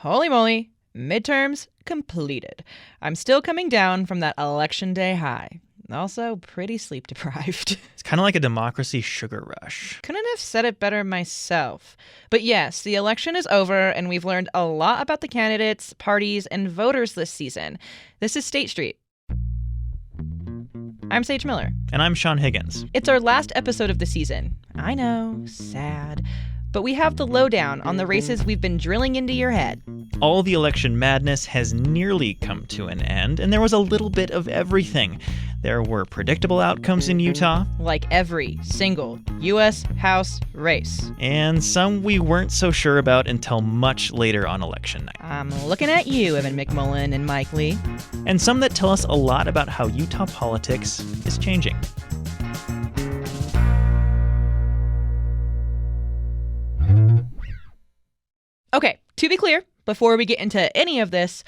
Holy moly, midterms completed. I'm still coming down from that election day high. Also pretty sleep deprived. It's kind of like a democracy sugar rush. Couldn't have said it better myself. But yes, the election is over and we've learned a lot about the candidates, parties, and voters this season. This is State Street. I'm Sage Miller. And I'm Sean Higgins. It's our last episode of the season. I know, sad. But we have the lowdown on the races we've been drilling into your head. All the election madness has nearly come to an end, and there was a little bit of everything. There were predictable outcomes in Utah. Like every single U.S. House race. And some we weren't so sure about until much later on election night. I'm looking at you, Evan McMullen and Mike Lee. And some that tell us a lot about how Utah politics is changing. Okay, to be clear, before we get into any of this,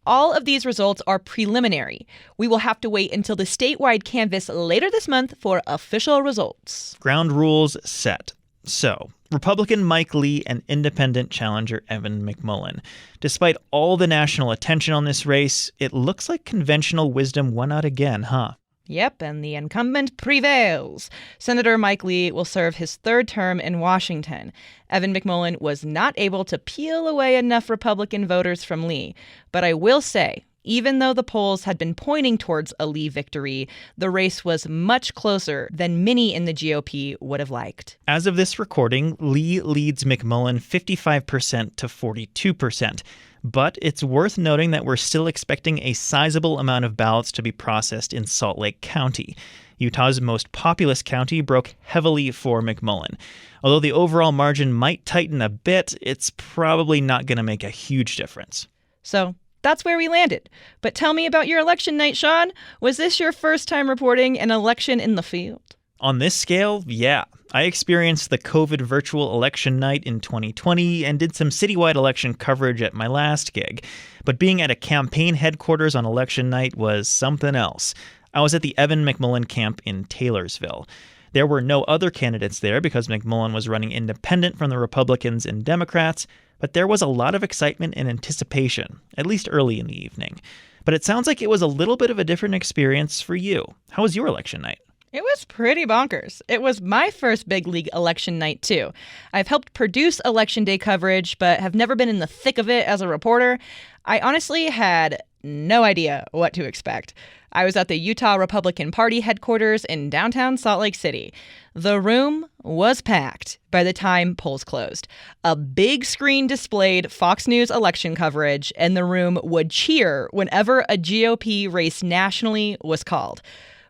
all of these results are preliminary. We will have to wait until the statewide canvass later this month for official results. Ground rules set. So, Republican Mike Lee and independent challenger Evan McMullen. Despite all the national attention on this race, it looks like conventional wisdom won out again, huh? Yep, and the incumbent prevails. Senator Mike Lee will serve his third term in Washington. Evan McMullen was not able to peel away enough Republican voters from Lee. But I will say, even though the polls had been pointing towards a Lee victory, the race was much closer than many in the GOP would have liked. As of this recording, Lee leads McMullen 55% to 42%. But it's worth noting that we're still expecting a sizable amount of ballots to be processed in Salt Lake County. Utah's most populous county broke heavily for McMullen. Although the overall margin might tighten a bit, it's probably not going to make a huge difference. So that's where we landed. But tell me about your election night, Sean. Was this your first time reporting an election in the field? On this scale, yeah. I experienced the COVID virtual election night in 2020 and did some citywide election coverage at my last gig. But being at a campaign headquarters on election night was something else. I was at the Evan McMullen camp in Taylorsville. There were no other candidates there because McMullen was running independent from the Republicans and Democrats, but there was a lot of excitement and anticipation, at least early in the evening. But it sounds like it was a little bit of a different experience for you. How was your election night? It was pretty bonkers. It was my first big league election night, too. I've helped produce election day coverage, but have never been in the thick of it as a reporter. I honestly had no idea what to expect. I was at the Utah Republican Party headquarters in downtown Salt Lake City. The room was packed by the time polls closed. A big screen displayed Fox News election coverage, and the room would cheer whenever a GOP race nationally was called.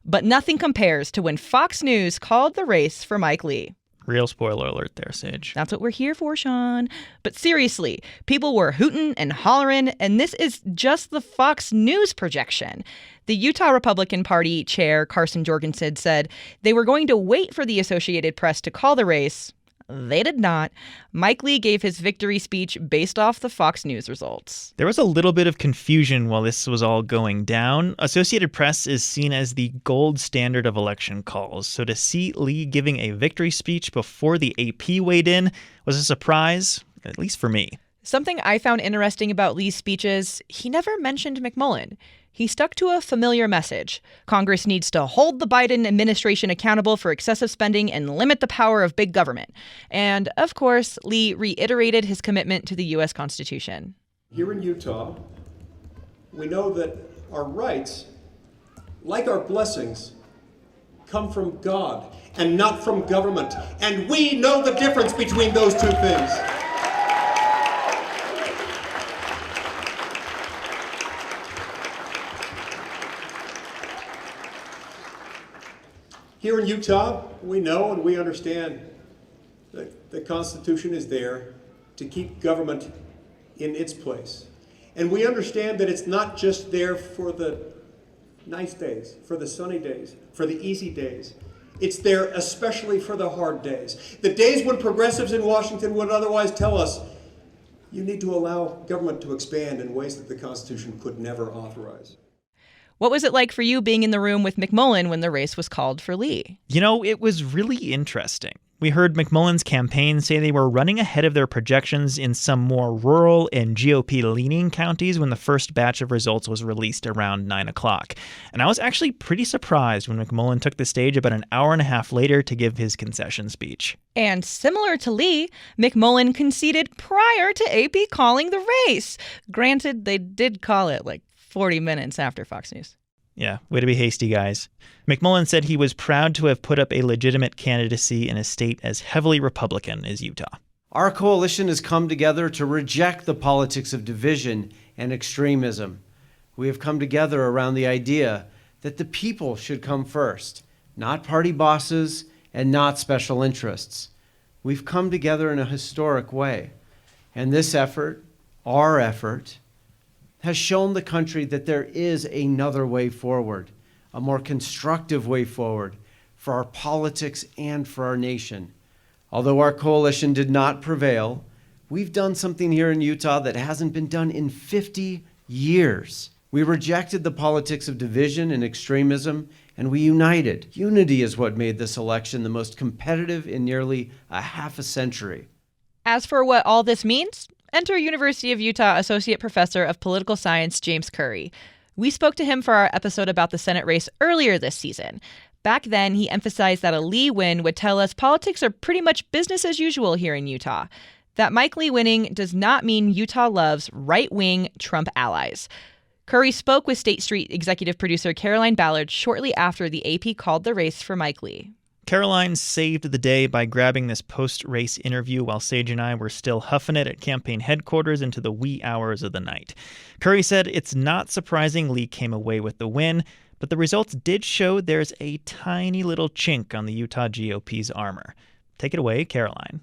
But nothing compares to when Fox News called the race for Mike Lee. Real spoiler alert there, Sage. That's what we're here for, Sean. But seriously, people were hooting and hollering, and this is just the Fox News projection. The Utah Republican Party chair, Carson Jorgensen, said they were going to wait for the Associated Press to call the race. They did not. Mike Lee gave his victory speech based off the Fox News results. There was a little bit of confusion while this was all going down. Associated Press is seen as the gold standard of election calls, so to see Lee giving a victory speech before the AP weighed in was a surprise, at least for me. Something I found interesting about Lee's speeches, he never mentioned McMullen. He stuck to a familiar message. Congress needs to hold the Biden administration accountable for excessive spending and limit the power of big government. And, of course, Lee reiterated his commitment to the U.S. Constitution. Here in Utah, we know that our rights, like our blessings, come from God and not from government. And we know the difference between those two things. Here in Utah, we know and we understand that the Constitution is there to keep government in its place. And we understand that it's not just there for the nice days, for the sunny days, for the easy days. It's there especially for the hard days. The days when progressives in Washington would otherwise tell us, you need to allow government to expand in ways that the Constitution could never authorize. What was it like for you being in the room with McMullen when the race was called for Lee? You know, it was really interesting. We heard McMullen's campaign say they were running ahead of their projections in some more rural and GOP-leaning counties when the first batch of results was released around 9 o'clock. And I was actually pretty surprised when McMullen took the stage about an hour and a half later to give his concession speech. And similar to Lee, McMullen conceded prior to AP calling the race. Granted, they did call it like 40 minutes after Fox News. Yeah, way to be hasty, guys. McMullen said he was proud to have put up a legitimate candidacy in a state as heavily Republican as Utah. Our coalition has come together to reject the politics of division and extremism. We have come together around the idea that the people should come first, not party bosses and not special interests. We've come together in a historic way. And this effort, our effort, has shown the country that there is another way forward, a more constructive way forward for our politics and for our nation. Although our coalition did not prevail, we've done something here in Utah that hasn't been done in 50 years. We rejected the politics of division and extremism, and we united. Unity is what made this election the most competitive in nearly a half a century. As for what all this means, enter University of Utah Associate Professor of Political Science James Curry. We spoke to him for our episode about the Senate race earlier this season. Back then, he emphasized that a Lee win would tell us politics are pretty much business as usual here in Utah. That Mike Lee winning does not mean Utah loves right-wing Trump allies. Curry spoke with State Street executive producer Caroline Ballard shortly after the AP called the race for Mike Lee. Caroline saved the day by grabbing this post-race interview while Sage and I were still huffing it at campaign headquarters into the wee hours of the night. Curry said it's not surprising Lee came away with the win, but the results did show there's a tiny little chink on the Utah GOP's armor. Take it away, Caroline.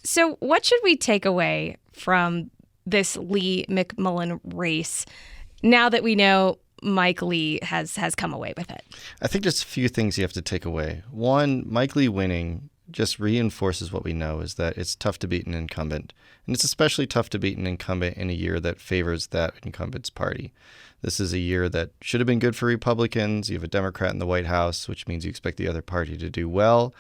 So what should we take away from this Lee-McMullen race now that we know Mike Lee has come away with it? I think there's a few things you have to take away. One, Mike Lee winning just reinforces what we know, is that it's tough to beat an incumbent. And it's especially tough to beat an incumbent in a year that favors that incumbent's party. This is a year that should have been good for Republicans. You have a Democrat in the White House, which means you expect the other party to do well.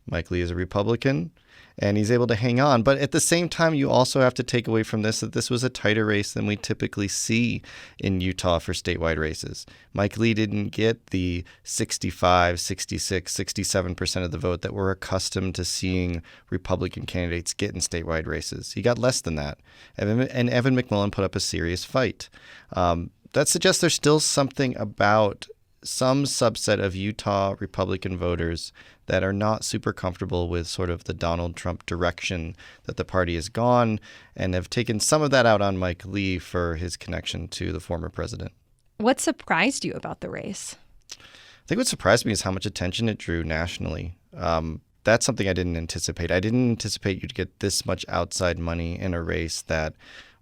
Mike Lee is a Republican, and he's able to hang on. But at the same time, you also have to take away from this that this was a tighter race than we typically see in Utah for statewide races. Mike Lee didn't get the 65, 66, 67% of the vote that we're accustomed to seeing Republican candidates get in statewide races. He got less than that. And Evan McMullen put up a serious fight. That suggests there's still something about some subset of Utah Republican voters that are not super comfortable with sort of the Donald Trump direction that the party has gone, and have taken some of that out on Mike Lee for his connection to the former president. What surprised you about the race? I think what surprised me is how much attention it drew nationally. That's something I didn't anticipate. I didn't anticipate you'd get this much outside money in a race that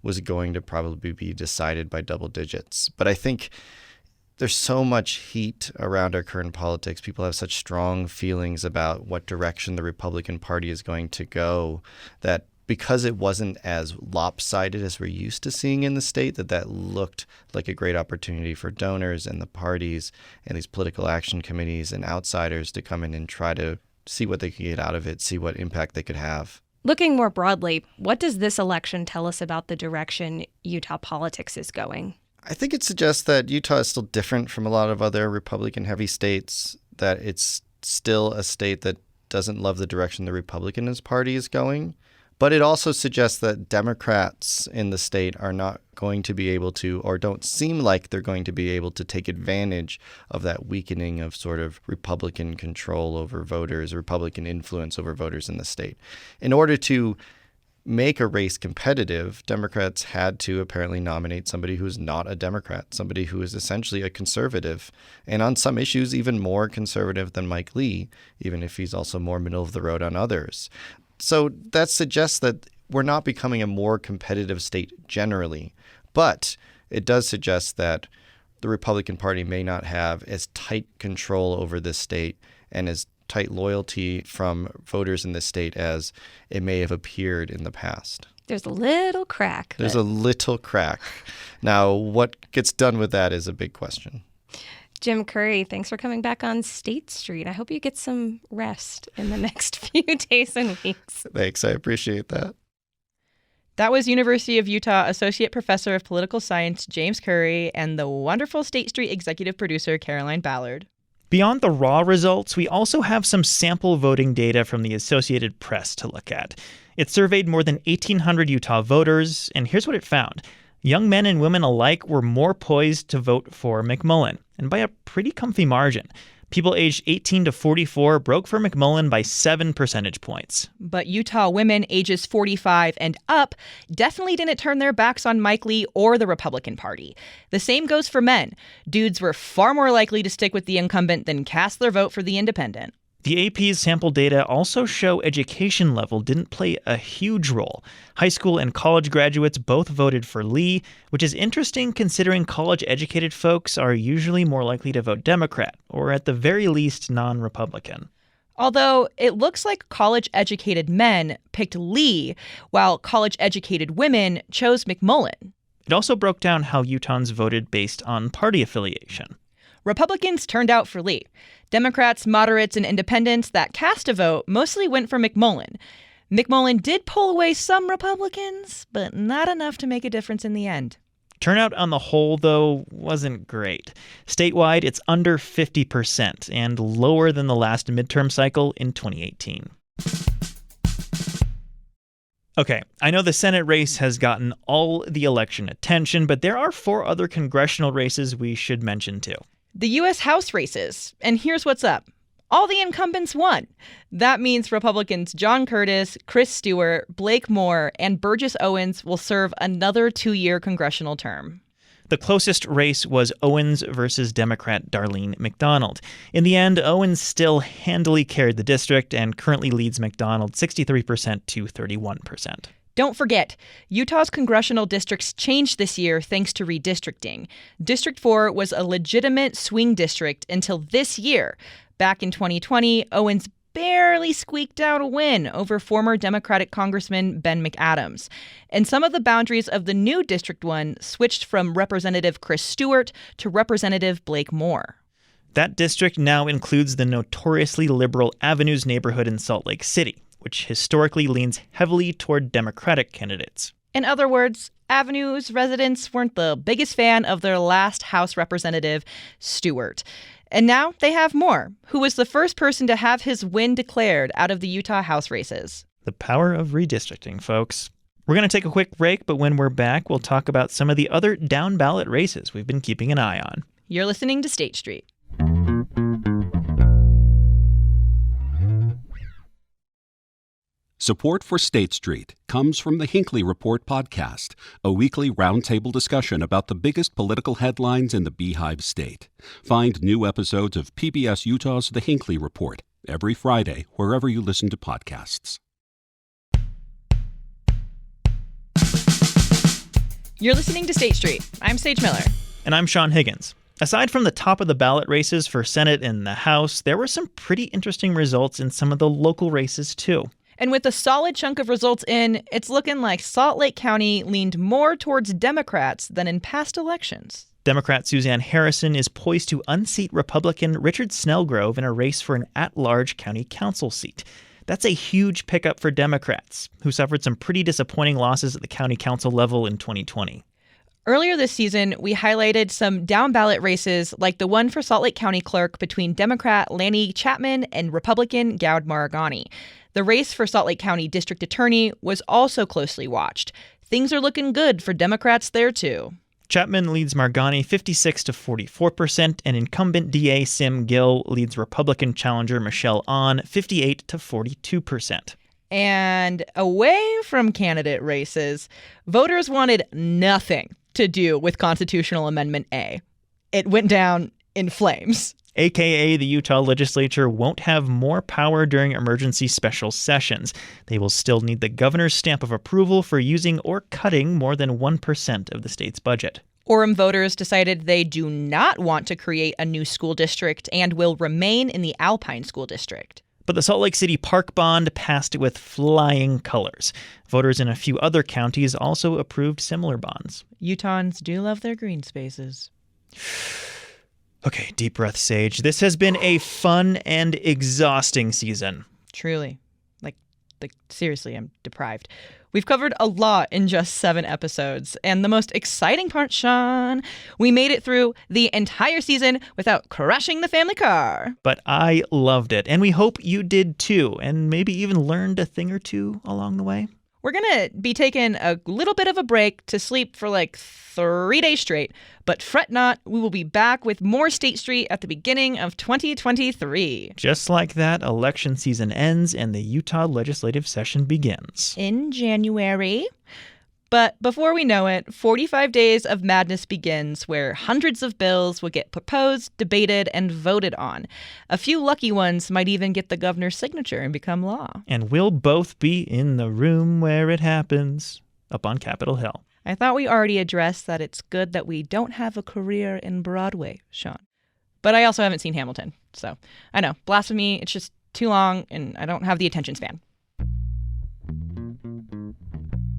was going to probably be decided by double digits. But I think there's so much heat around our current politics. People have such strong feelings about what direction the Republican Party is going to go, that because it wasn't as lopsided as we're used to seeing in the state, that looked like a great opportunity for donors and the parties and these political action committees and outsiders to come in and try to see what they could get out of it, see what impact they could have. Looking more broadly, what does this election tell us about the direction Utah politics is going? I think it suggests that Utah is still different from a lot of other Republican-heavy states, that it's still a state that doesn't love the direction the Republican Party is going. But it also suggests that Democrats in the state are not going to be able to, or don't seem like they're going to be able to take advantage of that weakening of sort of Republican control over voters, Republican influence over voters in the state. In order to make a race competitive, Democrats had to apparently nominate somebody who's not a Democrat, somebody who is essentially a conservative, and on some issues even more conservative than Mike Lee, even if he's also more middle of the road on others. So that suggests that we're not becoming a more competitive state generally, but it does suggest that the Republican Party may not have as tight control over this state and as tight loyalty from voters in this state as it may have appeared in the past. There's a little crack. There's a little crack. Now, what gets done with that is a big question. Jim Curry. Thanks for coming back on State Street. I hope you get some rest in the next few days and weeks. Thanks. I appreciate that. That was University of Utah Associate Professor of Political Science James Curry and the wonderful State Street executive producer Caroline Ballard. Beyond the raw results, we also have some sample voting data from the Associated Press to look at. It surveyed more than 1,800 Utah voters, and here's what it found. Young men and women alike were more poised to vote for McMullen, and by a pretty comfy margin. People aged 18 to 44 broke for McMullen by 7 percentage points. But Utah women ages 45 and up definitely didn't turn their backs on Mike Lee or the Republican Party. The same goes for men. Dudes were far more likely to stick with the incumbent than cast their vote for the independent. The AP's sample data also show education level didn't play a huge role. High school and college graduates both voted for Lee, which is interesting considering college-educated folks are usually more likely to vote Democrat, or at the very least non-Republican. Although it looks like college-educated men picked Lee, while college-educated women chose McMullen. It also broke down how Utahns voted based on party affiliation. Republicans turned out for Lee. Democrats, moderates, and independents that cast a vote mostly went for McMullen. McMullen did pull away some Republicans, but not enough to make a difference in the end. Turnout on the whole, though, wasn't great. Statewide, it's under 50% and lower than the last midterm cycle in 2018. Okay, I know the Senate race has gotten all the election attention, but there are 4 other congressional races we should mention too. The U.S. House races, and here's what's up. All the incumbents won. That means Republicans John Curtis, Chris Stewart, Blake Moore, and Burgess Owens will serve another 2-year congressional term. The closest race was Owens versus Democrat Darlene McDonald. In the end, Owens still handily carried the district and currently leads McDonald 63% to 31%. Don't forget, Utah's congressional districts changed this year thanks to redistricting. District 4 was a legitimate swing district until this year. Back in 2020, Owens barely squeaked out a win over former Democratic Congressman Ben McAdams. And some of the boundaries of the new District 1 switched from Representative Chris Stewart to Representative Blake Moore. That district now includes the notoriously liberal Avenues neighborhood in Salt Lake City, which historically leans heavily toward Democratic candidates. In other words, Avenues residents weren't the biggest fan of their last House Representative, Stewart. And now they have Moore, who was the first person to have his win declared out of the Utah House races. The power of redistricting, folks. We're going to take a quick break, but when we're back, we'll talk about some of the other down-ballot races we've been keeping an eye on. You're listening to State Street. Support for State Street comes from the Hinckley Report podcast, a weekly roundtable discussion about the biggest political headlines in the Beehive State. Find new episodes of PBS Utah's The Hinckley Report every Friday, wherever you listen to podcasts. You're listening to State Street. I'm Sage Miller. And I'm Sean Higgins. Aside from the top of the ballot races for Senate and the House, there were some pretty interesting results in some of the local races, too. And with a solid chunk of results in, it's looking like Salt Lake County leaned more towards Democrats than in past elections. Democrat Suzanne Harrison is poised to unseat Republican Richard Snellgrove in a race for an at-large county council seat. That's a huge pickup for Democrats, who suffered some pretty disappointing losses at the county council level in 2020. Earlier this season, we highlighted some down-ballot races like the one for Salt Lake County Clerk between Democrat Lanny Chapman and Republican Gowd Maragani. The race for Salt Lake County District Attorney was also closely watched. Things are looking good for Democrats there, too. Chapman leads Maragani 56 to 44%, and incumbent DA Sim Gill leads Republican challenger Michelle Ahn 58 to 42%. And away from candidate races, voters wanted nothing to do with Constitutional Amendment A. It went down in flames. AKA the Utah legislature won't have more power during emergency special sessions. They will still need the governor's stamp of approval for using or cutting more than 1% of the state's budget. Orem voters decided they do not want to create a new school district and will remain in the Alpine School District. But the Salt Lake City Park Bond passed with flying colors. Voters in a few other counties also approved similar bonds. Utahns do love their green spaces. Okay, deep breath, Sage. This has been a fun and exhausting season. Truly. Like seriously, I'm deprived. We've covered a lot in just 7 episodes. And the most exciting part, Sean, we made it through the entire season without crashing the family car. But I loved it, and we hope you did too, and maybe even learned a thing or two along the way. We're going to be taking a little bit of a break to sleep for like 3 days straight. But fret not, we will be back with more State Street at the beginning of 2023. Just like that, election season ends and the Utah legislative session begins. In January. But before we know it, 45 days of madness begins where hundreds of bills will get proposed, debated, and voted on. A few lucky ones might even get the governor's signature and become law. And we'll both be in the room where it happens, up on Capitol Hill. I thought we already addressed that it's good that we don't have a career in Broadway, Sean. But I also haven't seen Hamilton, so I know, blasphemy, it's just too long, and I don't have the attention span.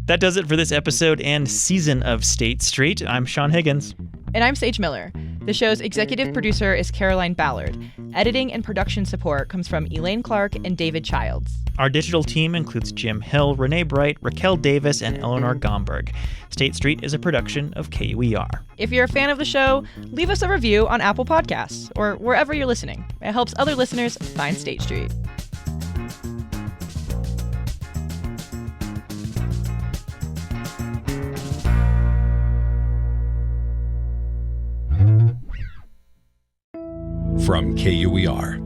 That does it for this episode and season of State Street. I'm Sean Higgins. And I'm Sage Miller. The show's executive producer is Caroline Ballard. Editing and production support comes from Elaine Clark and David Childs. Our digital team includes Jim Hill, Renee Bright, Raquel Davis, and Eleanor Gomberg. State Street is a production of KUER. If you're a fan of the show, leave us a review on Apple Podcasts or wherever you're listening. It helps other listeners find State Street. From KUER,